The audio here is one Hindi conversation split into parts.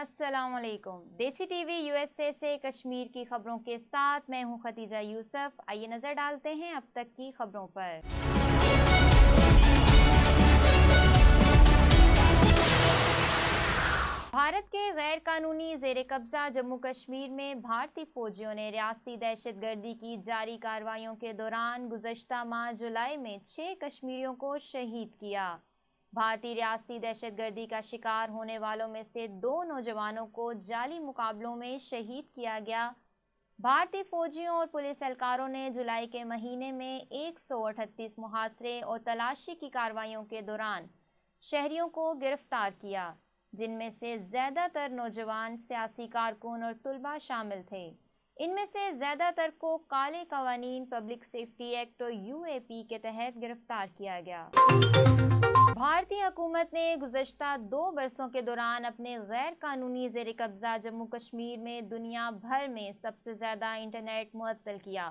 अस्सलाम वालेकुम। देसी टीवी यूएसए से कश्मीर की खबरों के साथ मैं हूं खतीजा यूसुफ। आइए नजर डालते हैं अब तक की खबरों पर। भारत के गैर कानूनी जेर कब्जा जम्मू कश्मीर में भारतीय फौजियों ने रियासती दहशतगर्दी की जारी कार्रवाइयों के दौरान गुज़श्ता माह जुलाई में 6 कश्मीरियों को शहीद किया। भारतीय रियासती दहशतगर्दी का शिकार होने वालों में से 2 नौजवानों को जाली मुकाबलों में शहीद किया गया। भारतीय फौजियों और पुलिस एहलकारों ने जुलाई के महीने में 138 मुहासरे और तलाशी की कार्रवाइयों के दौरान शहरियों को गिरफ्तार किया, जिनमें से ज़्यादातर नौजवान सियासी कारकुन और तुलबा शामिल थे। इनमें से ज़्यादातर को काले कवानीन, पब्लिक सेफ्टी एक्ट और यूएपी के तहत गिरफ्तार किया गया। भारतीय हुकूमत ने गुज़श्ता 2 बरसों के दौरान अपने गैर कानूनी ज़ेर कब्ज़ा जम्मू कश्मीर में दुनिया भर में सबसे ज़्यादा इंटरनेट मुअत्तल किया।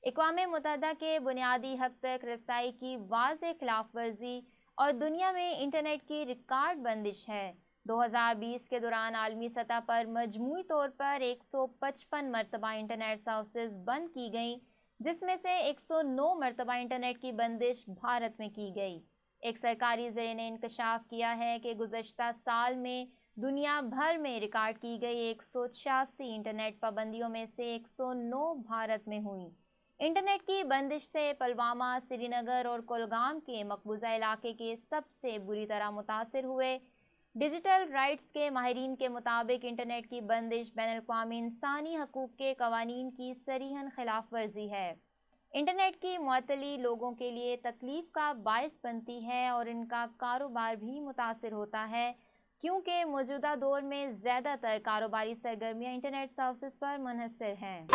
अक़वाम मुत्तहिदा के बुनियादी हक़ तक रसाई की वाज़ेह खिलाफ वर्जी और दुनिया में इंटरनेट की रिकॉर्ड बंदिश है। 2020 के दौरान आलमी सतह पर मजमूई तौर पर 155 मरतबा इंटरनेट सर्विसेज बंद की गई, जिसमें से 109 मरतबा इंटरनेट की बंदिश भारत में की गई। एक सरकारी ज़रिए ने इंकशाफ किया है कि गुज़श्ता साल में दुनिया भर में रिकॉर्ड की गई 186 इंटरनेट पाबंदियों में से 109 भारत में हुई। इंटरनेट की बंदिश से पुलवामा, श्रीनगर और कुलगाम के मकबूजा इलाके के सबसे बुरी तरह मुतासिर हुए। डिजिटल राइट्स के माहिरीन के मुताबिक इंटरनेट की बंदिश बैनुल-अक़वामी इंसानी हकूक़ के कवानीन की सरीहन खिलाफ वर्जी है। इंटरनेट की मुअत्तली लोगों के लिए तकलीफ का बायस बनती है और इनका कारोबार भी मुतासिर होता है, क्योंकि मौजूदा दौर में ज़्यादातर कारोबारी सरगर्मियाँ इंटरनेट सर्विसेज पर मुनहसर हैं।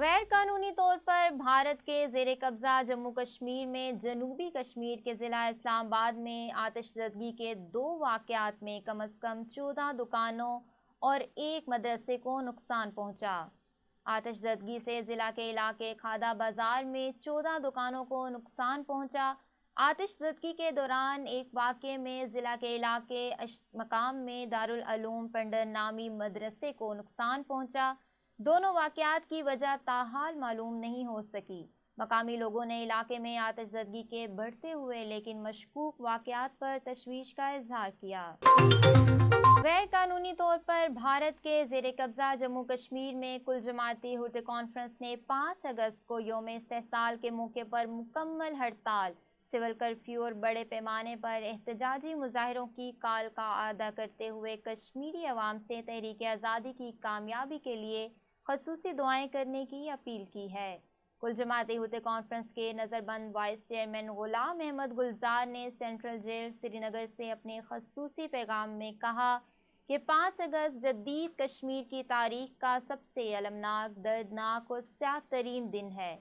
गैर कानूनी तौर पर भारत के ज़ेर कब्ज़ा जम्मू कश्मीर में जनूबी कश्मीर के ज़िला इस्लामाबाद में आतिशज़दगी के 2 वाक़यात में कम अज़ कम 14 दुकानों और 1 मदरसे को नुकसान पहुँचा। आतिशज़दगी से ज़िला के इलाके खादा बाज़ार में 14 दुकानों को नुकसान पहुँचा। आतिशज़दगी के दौरान एक वाक़े में ज़िला के इलाके मकाम में दारुल उलूम पंडर नामी मदरसे को नुकसान पहुँचा। दोनों वाक़यात की वजह ताहाल मालूम नहीं हो सकी। मकामी लोगों ने इलाके में आतिशज़दगी के बढ़ते हुए लेकिन मशकूक वाक़यात पर तशवीश का इज़हार किया। गैर कानूनी तौर पर भारत के ज़ेर कब्ज़ा जम्मू कश्मीर में कुल जमाती हुर्द कॉन्फ्रेंस ने 5 अगस्त को यौम इस्तेहसाल के मौके पर मुकम्मल हड़ताल, सिविल कर्फ्यू और बड़े पैमाने पर एहतजाजी मुजाहरों की काल का अदा करते हुए कश्मीरी अवाम से तहरीक आज़ादी की कामयाबी के लिए ख़ुसूसी दुआएं करने की अपील की है। कुल जमाती हुर्द कॉन्फ्रेंस के नज़रबंद वाइस चेयरमैन ग़ुलाम अहमद गुलजार ने सेंट्रल जेल श्रीनगर से अपने ख़ुसूसी पैगाम में कहा कि 5 अगस्त जदीद कश्मीर की तारीख़ का सबसे अलमनाक, दर्दनाक और स्याह तरीन दिन है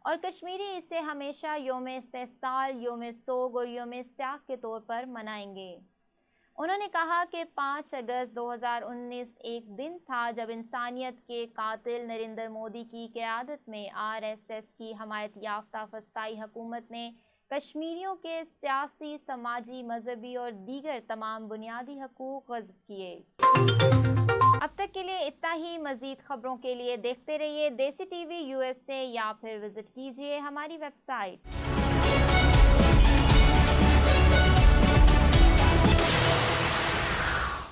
और कश्मीरी इसे हमेशा यौम इस्तेहसाल, यौम सोग और यौम स्याह के तौर पर मनाएंगे। उन्होंने कहा कि 5 अगस्त 2019 एक दिन था जब इंसानियत के कातिल नरेंद्र मोदी की क़यादत में आरएसएस की हमायत याफ्ता फस्ताई हुकूमत ने कश्मीरियों के सियासी, समाजी, मजहबी और दीगर तमाम बुनियादी हकूक़ ग़स्ब किए। अब तक के लिए इतना ही। मज़ीद ख़बरों के लिए देखते रहिए देसी टीवी यूएसए या फिर विज़िट कीजिए हमारी वेबसाइट।